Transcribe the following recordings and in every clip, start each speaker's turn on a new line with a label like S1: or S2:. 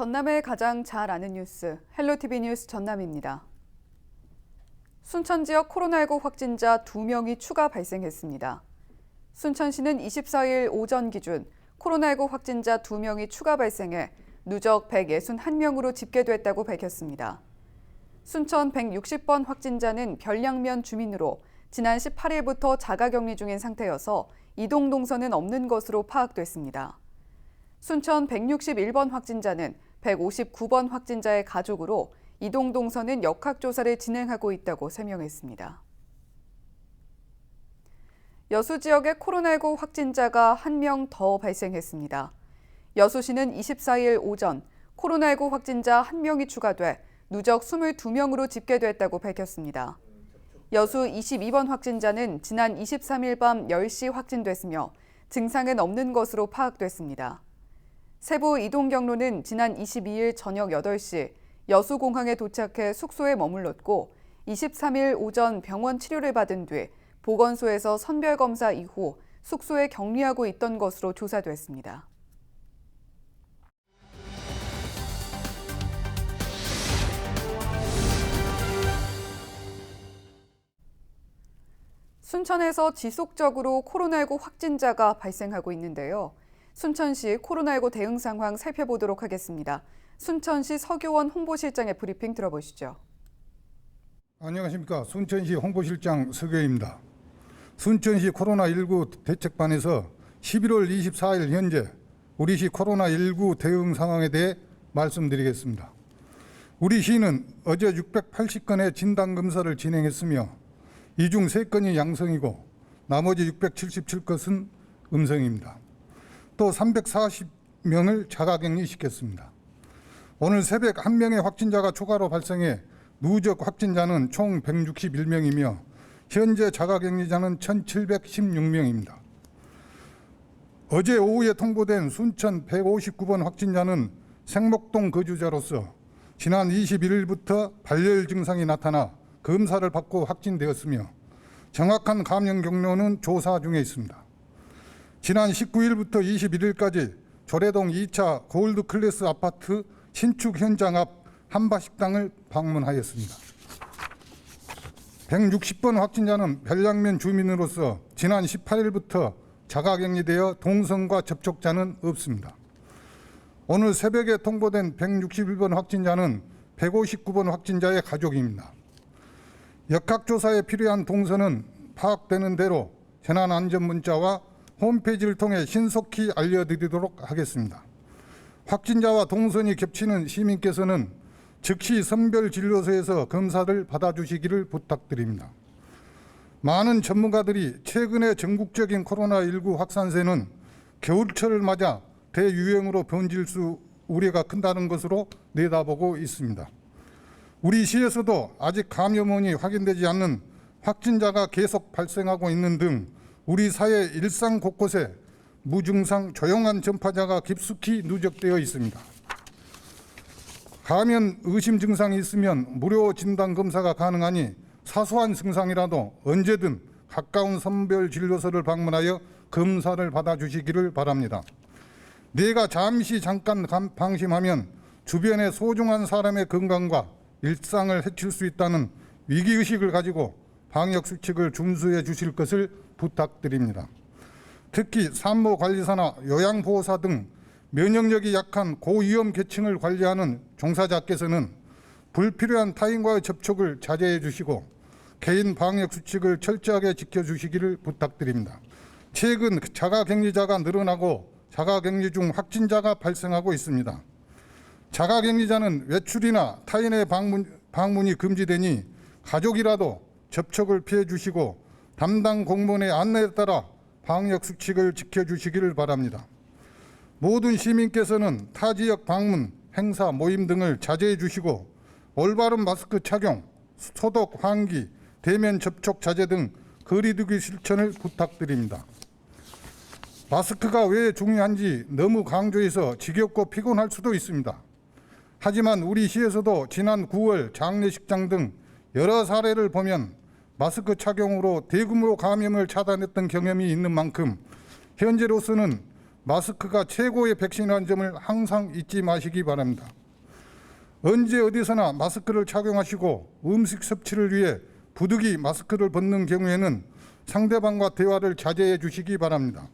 S1: 전남의 가장 잘 아는 뉴스, 헬로티비 뉴스 전남입니다. 순천 지역 코로나19 확진자 2명이 추가 발생했습니다. 순천시는 24일 오전 기준 코로나19 확진자 2명이 추가 발생해 누적 161명으로 집계됐다고 밝혔습니다. 순천 160번 확진자는 별량면 주민으로 지난 18일부터 자가격리 중인 상태여서 이동 동선은 없는 것으로 파악됐습니다. 순천 161번 확진자는 159번 확진자의 가족으로 이동 동선은 역학조사를 진행하고 있다고 설명했습니다. 여수 지역에 코로나19 확진자가 1명 더 발생했습니다. 여수시는 24일 오전 코로나19 확진자 1명이 추가돼 누적 22명으로 집계됐다고 밝혔습니다. 여수 22번 확진자는 지난 23일 밤 10시 확진됐으며 증상은 없는 것으로 파악됐습니다. 세부 이동 경로는 지난 22일 저녁 8시 여수공항에 도착해 숙소에 머물렀고 23일 오전 병원 치료를 받은 뒤 보건소에서 선별검사 이후 숙소에 격리하고 있던 것으로 조사됐습니다. 순천에서 지속적으로 코로나19 확진자가 발생하고 있는데요. 순천시 코로나19 대응 상황 살펴보도록 하겠습니다. 순천시 서교원 홍보실장의 브리핑 들어보시죠.
S2: 안녕하십니까. 순천시 홍보실장 서교입니다. 순천시 코로나19 대책반에서 11월 24일 현재 우리 시 코로나19 대응 상황에 대해 말씀드리겠습니다. 우리 시는 어제 680건의 진단검사를 진행했으며 이 중 3건이 양성이고 나머지 677건은 음성입니다. 또 340명을 자가격리시켰습니다. 오늘 새벽 1명의 확진자가 추가로 발생해 누적 확진자는 총 161명이며 현재 자가격리자는 1,716명입니다. 어제 오후에 통보된 순천 159번 확진자는 생목동 거주자로서 지난 21일부터 발열 증상이 나타나 검사를 받고 확진되었으며 정확한 감염 경로는 조사 중에 있습니다. 지난 19일부터 21일까지 조례동 2차 골드클래스 아파트 신축 현장 앞 한바식당을 방문하였습니다. 160번 확진자는 별량면 주민으로서 지난 18일부터 자가격리되어 동선과 접촉자는 없습니다. 오늘 새벽에 통보된 161번 확진자는 159번 확진자의 가족입니다. 역학조사에 필요한 동선은 파악되는 대로 재난안전문자와 홈페이지를 통해 신속히 알려드리도록 하겠습니다. 확진자와 동선이 겹치는 시민께서는 즉시 선별진료소에서 검사를 받아주시기를 부탁드립니다. 많은 전문가들이 최근의 전국적인 코로나19 확산세는 겨울철을 맞아 대유행으로 번질 수 우려가 큰다는 것으로 내다보고 있습니다. 우리 시에서도 아직 감염원이 확인되지 않는 확진자가 계속 발생하고 있는 등 우리 사회 일상 곳곳에 무증상 조용한 전파자가 깊숙이 누적되어 있습니다. 감염 의심 증상이 있으면 무료 진단 검사가 가능하니 사소한 증상이라도 언제든 가까운 선별진료소를 방문하여 검사를 받아주시기를 바랍니다. 내가 잠깐 방심하면 주변의 소중한 사람의 건강과 일상을 해칠 수 있다는 위기의식을 가지고 방역수칙을 준수해 주실 것을 부탁드립니다. 특히 산모관리사나 요양보호사 등 면역력이 약한 고위험 계층을 관리하는 종사자께서는 불필요한 타인과의 접촉을 자제해 주시고 개인 방역수칙을 철저하게 지켜주시기를 부탁드립니다. 최근 자가격리자가 늘어나고 자가격리 중 확진자가 발생하고 있습니다. 자가격리자는 외출이나 타인의 방문이 금지되니 가족이라도 접촉을 피해 주시고 담당 공무원의 안내에 따라 방역 수칙을 지켜주시기를 바랍니다. 모든 시민께서는 타 지역 방문, 행사, 모임 등을 자제해 주시고 올바른 마스크 착용, 소독, 환기, 대면 접촉 자제 등 거리두기 실천을 부탁드립니다. 마스크가 왜 중요한지 너무 강조해서 지겹고 피곤할 수도 있습니다. 하지만 우리 시에서도 지난 9월 장례식장 등 여러 사례를 보면 마스크 착용으로 대규모 감염을 차단했던 경험이 있는 만큼 현재로서는 마스크가 최고의 백신이라는 점을 항상 잊지 마시기 바랍니다. 언제 어디서나 마스크를 착용하시고 음식 섭취를 위해 부득이 마스크를 벗는 경우에는 상대방과 대화를 자제해 주시기 바랍니다.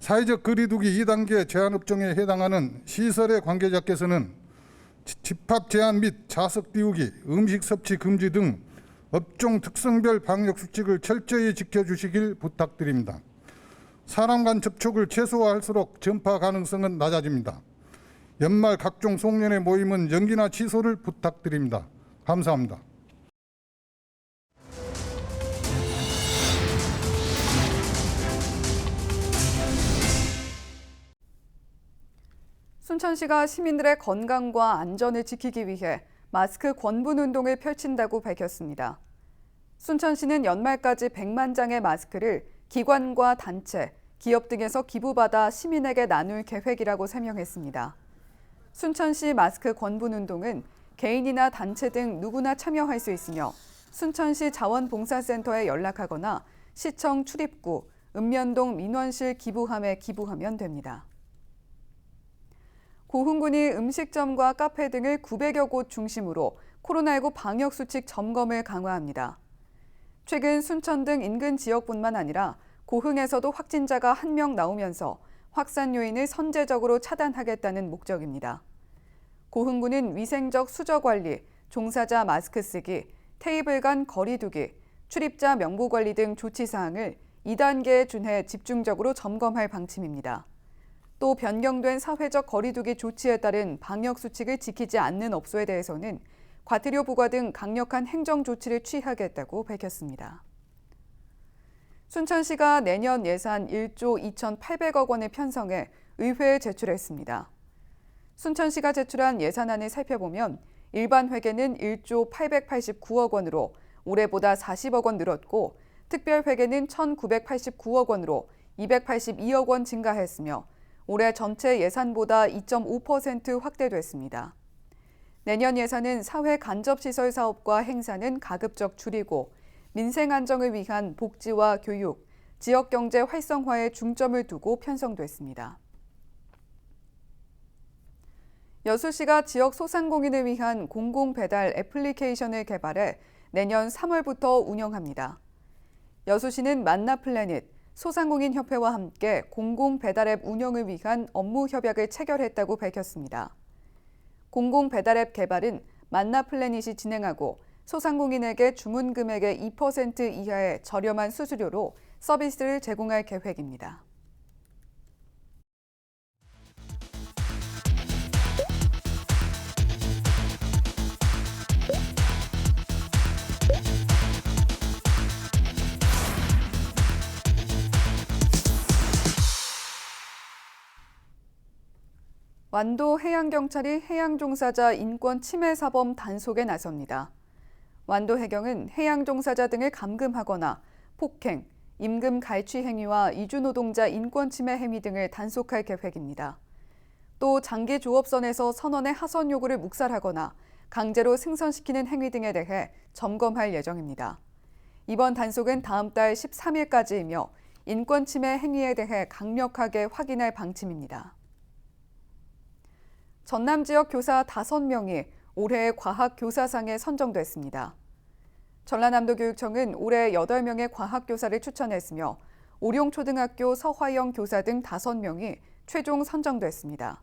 S2: 사회적 거리두기 2단계 제한업종에 해당하는 시설의 관계자께서는 집합 제한 및 좌석 띄우기, 음식 섭취 금지 등 업종 특성별 방역 수칙을 철저히 지켜주시길 부탁드립니다. 사람 간 접촉을 최소화할수록 전파 가능성은 낮아집니다. 연말 각종 송년회 모임은 연기나 취소를 부탁드립니다. 감사합니다.
S1: 순천시가 시민들의 건강과 안전을 지키기 위해 마스크 권분 운동을 펼친다고 밝혔습니다. 순천시는 연말까지 100만 장의 마스크를 기관과 단체, 기업 등에서 기부받아 시민에게 나눌 계획이라고 설명했습니다. 순천시 마스크 권분 운동은 개인이나 단체 등 누구나 참여할 수 있으며 순천시 자원봉사센터에 연락하거나 시청 출입구, 읍면동 민원실 기부함에 기부하면 됩니다. 고흥군이 음식점과 카페 등을 900여 곳 중심으로 코로나19 방역수칙 점검을 강화합니다. 최근 순천 등 인근 지역뿐만 아니라 고흥에서도 확진자가 1명 나오면서 확산 요인을 선제적으로 차단하겠다는 목적입니다. 고흥군은 위생적 수저관리, 종사자 마스크 쓰기, 테이블 간 거리 두기, 출입자 명부 관리 등 조치사항을 2단계에 준해 집중적으로 점검할 방침입니다. 또 변경된 사회적 거리두기 조치에 따른 방역수칙을 지키지 않는 업소에 대해서는 과태료 부과 등 강력한 행정 조치를 취하겠다고 밝혔습니다. 순천시가 내년 예산 1조 2,800억 원을 편성해 의회에 제출했습니다. 순천시가 제출한 예산안을 살펴보면 일반 회계는 1조 889억 원으로 올해보다 40억 원 늘었고 특별 회계는 1,989억 원으로 282억 원 증가했으며 올해 전체 예산보다 2.5% 확대됐습니다. 내년 예산은 사회 간접시설 사업과 행사는 가급적 줄이고 민생 안정을 위한 복지와 교육, 지역경제 활성화에 중점을 두고 편성됐습니다. 여수시가 지역 소상공인을 위한 공공배달 애플리케이션을 개발해 내년 3월부터 운영합니다. 여수시는 만나플래닛, 소상공인협회와 함께 공공배달앱 운영을 위한 업무 협약을 체결했다고 밝혔습니다. 공공배달앱 개발은 만나플래닛이 진행하고 소상공인에게 주문 금액의 2% 이하의 저렴한 수수료로 서비스를 제공할 계획입니다. 완도 해양경찰이 해양종사자 인권 침해 사범 단속에 나섭니다. 완도 해경은 해양종사자 등을 감금하거나 폭행, 임금 갈취 행위와 이주노동자 인권 침해 행위 등을 단속할 계획입니다. 또 장기 조업선에서 선원의 하선 요구를 묵살하거나 강제로 승선시키는 행위 등에 대해 점검할 예정입니다. 이번 단속은 다음 달 13일까지이며 인권 침해 행위에 대해 강력하게 확인할 방침입니다. 전남 지역 교사 5명이 올해의 과학교사상에 선정됐습니다. 전라남도교육청은 올해 8명의 과학교사를 추천했으며 오룡초등학교 서화영 교사 등 5명이 최종 선정됐습니다.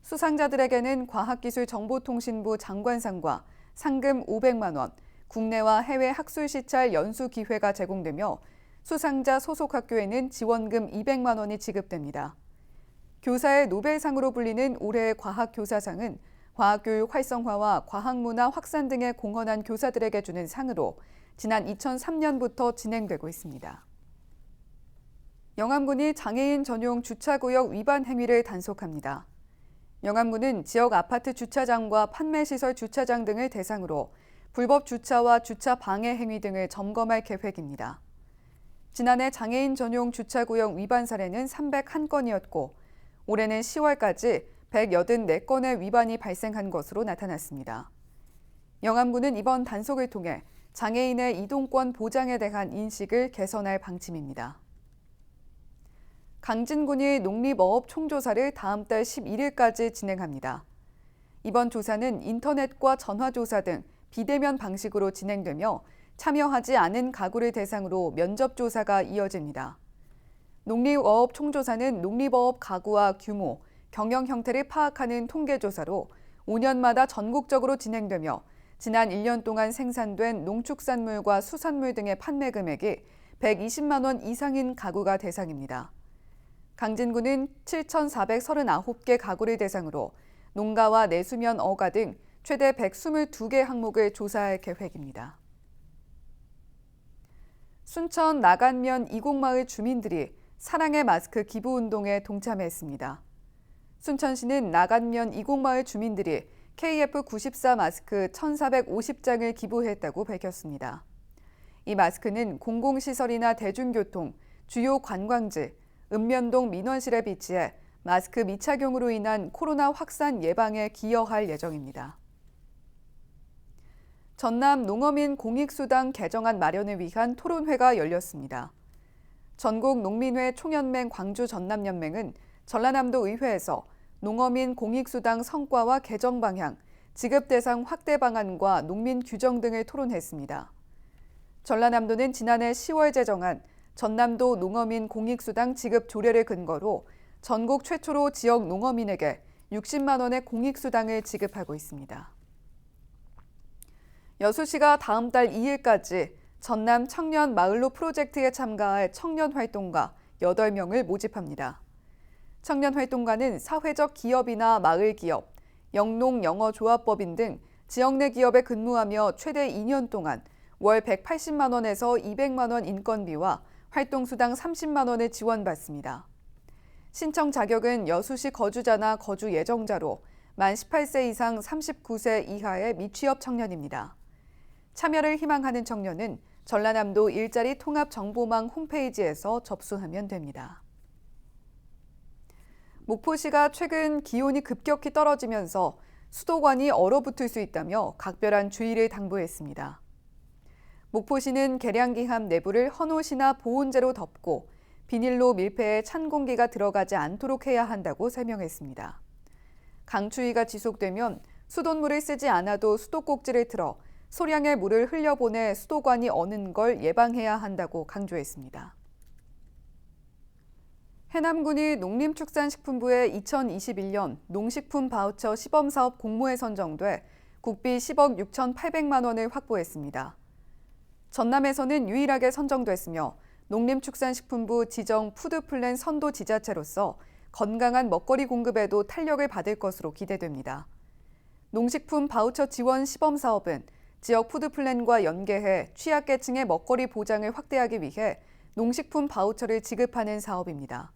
S1: 수상자들에게는 과학기술정보통신부 장관상과 상금 500만 원, 국내와 해외 학술 시찰 연수 기회가 제공되며 수상자 소속 학교에는 지원금 200만 원이 지급됩니다. 교사의 노벨상으로 불리는 올해의 과학교사상은 과학교육 활성화와 과학문화 확산 등에 공헌한 교사들에게 주는 상으로 지난 2003년부터 진행되고 있습니다. 영암군이 장애인 전용 주차구역 위반 행위를 단속합니다. 영암군은 지역 아파트 주차장과 판매시설 주차장 등을 대상으로 불법 주차와 주차 방해 행위 등을 점검할 계획입니다. 지난해 장애인 전용 주차구역 위반 사례는 301건이었고 올해는 10월까지 184건의 위반이 발생한 것으로 나타났습니다. 영암군은 이번 단속을 통해 장애인의 이동권 보장에 대한 인식을 개선할 방침입니다. 강진군이 농림어업 총조사를 다음 달 11일까지 진행합니다. 이번 조사는 인터넷과 전화조사 등 비대면 방식으로 진행되며 참여하지 않은 가구를 대상으로 면접조사가 이어집니다. 농림어업 총조사는 농림어업 가구와 규모, 경영 형태를 파악하는 통계조사로 5년마다 전국적으로 진행되며 지난 1년 동안 생산된 농축산물과 수산물 등의 판매 금액이 120만 원 이상인 가구가 대상입니다. 강진구는 7,439개 가구를 대상으로 농가와 내수면 어가 등 최대 122개 항목을 조사할 계획입니다. 순천 나간면 이곡마을 주민들이 사랑의 마스크 기부 운동에 동참했습니다. 순천시는 나간면 이곡마을 주민들이 KF94 마스크 1,450장을 기부했다고 밝혔습니다. 이 마스크는 공공시설이나 대중교통, 주요 관광지, 읍면동 민원실에 비치해 마스크 미착용으로 인한 코로나 확산 예방에 기여할 예정입니다. 전남 농어민 공익수당 개정안 마련을 위한 토론회가 열렸습니다. 전국 농민회 총연맹 광주 전남연맹은 전라남도 의회에서 농어민 공익수당 성과와 개정 방향, 지급 대상 확대 방안과 농민 규정 등을 토론했습니다. 전라남도는 지난해 10월 제정한 전남도 농어민 공익수당 지급 조례를 근거로 전국 최초로 지역 농어민에게 60만 원의 공익수당을 지급하고 있습니다. 여수시가 다음 달 2일까지 전남 청년 마을로 프로젝트에 참가할 청년 활동가 8명을 모집합니다. 청년 활동가는 사회적 기업이나 마을 기업, 영농 영어 조합법인 등 지역 내 기업에 근무하며 최대 2년 동안 월 180만 원에서 200만 원 인건비와 활동수당 30만 원을 지원받습니다. 신청 자격은 여수시 거주자나 거주 예정자로 만 18세 이상 39세 이하의 미취업 청년입니다. 참여를 희망하는 청년은 전라남도 일자리 통합 정보망 홈페이지에서 접수하면 됩니다. 목포시가 최근 기온이 급격히 떨어지면서 수도관이 얼어붙을 수 있다며 각별한 주의를 당부했습니다. 목포시는 계량기함 내부를 헌옷이나 보온재로 덮고 비닐로 밀폐해 찬 공기가 들어가지 않도록 해야 한다고 설명했습니다. 강추위가 지속되면 수돗물을 쓰지 않아도 수도꼭지를 틀어 소량의 물을 흘려보내 수도관이 어는 걸 예방해야 한다고 강조했습니다. 해남군이 농림축산식품부의 2021년 농식품 바우처 시범사업 공모에 선정돼 국비 10억 6,800만 원을 확보했습니다. 전남에서는 유일하게 선정됐으며 농림축산식품부 지정 푸드플랜 선도 지자체로서 건강한 먹거리 공급에도 탄력을 받을 것으로 기대됩니다. 농식품 바우처 지원 시범사업은 지역 푸드플랜과 연계해 취약계층의 먹거리 보장을 확대하기 위해 농식품 바우처를 지급하는 사업입니다.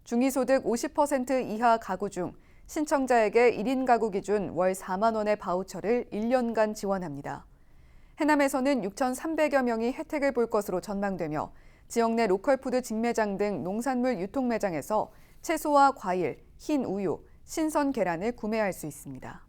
S1: 중위소득 50% 이하 가구 중 신청자에게 1인 가구 기준 월 4만 원의 바우처를 1년간 지원합니다. 해남에서는 6,300여 명이 혜택을 볼 것으로 전망되며 지역 내 로컬푸드 직매장 등 농산물 유통매장에서 채소와 과일, 흰 우유, 신선 계란을 구매할 수 있습니다.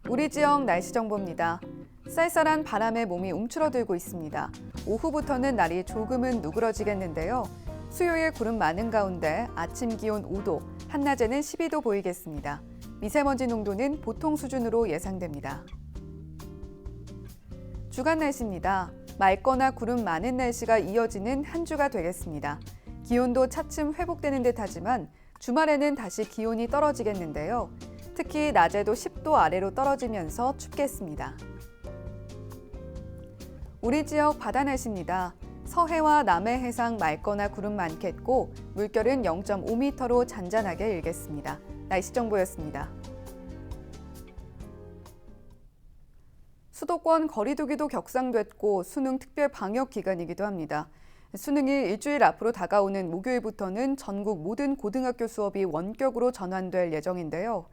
S1: 우리 지역 날씨 정보입니다. 쌀쌀한 바람에 몸이 움츠러들고 있습니다. 오후부터는 날이 조금은 누그러지겠는데요. 수요일 구름 많은 가운데 아침 기온 5도, 한낮에는 12도 보이겠습니다. 미세먼지 농도는 보통 수준으로 예상됩니다. 주간 날씨입니다. 맑거나 구름 많은 날씨가 이어지는 한 주가 되겠습니다. 기온도 차츰 회복되는 듯하지만 주말에는 다시 기온이 떨어지겠는데요. 특히 낮에도 10도 아래로 떨어지면서 춥겠습니다. 우리 지역 바다 날씨입니다. 서해와 남해 해상 맑거나 구름 많겠고 물결은 0.5m로 잔잔하게 일겠습니다. 날씨 정보였습니다. 수도권 거리두기도 격상됐고 수능 특별 방역 기간이기도 합니다. 수능이 일주일 앞으로 다가오는 목요일부터는 전국 모든 고등학교 수업이 원격으로 전환될 예정인데요.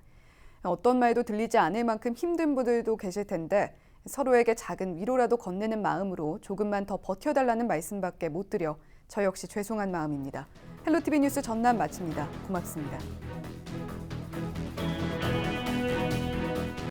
S1: 어떤 말도 들리지 않을 만큼 힘든 분들도 계실 텐데 서로에게 작은 위로라도 건네는 마음으로 조금만 더 버텨달라는 말씀밖에 못 드려 저 역시 죄송한 마음입니다. 헬로티비 뉴스 전남 마칩니다. 고맙습니다.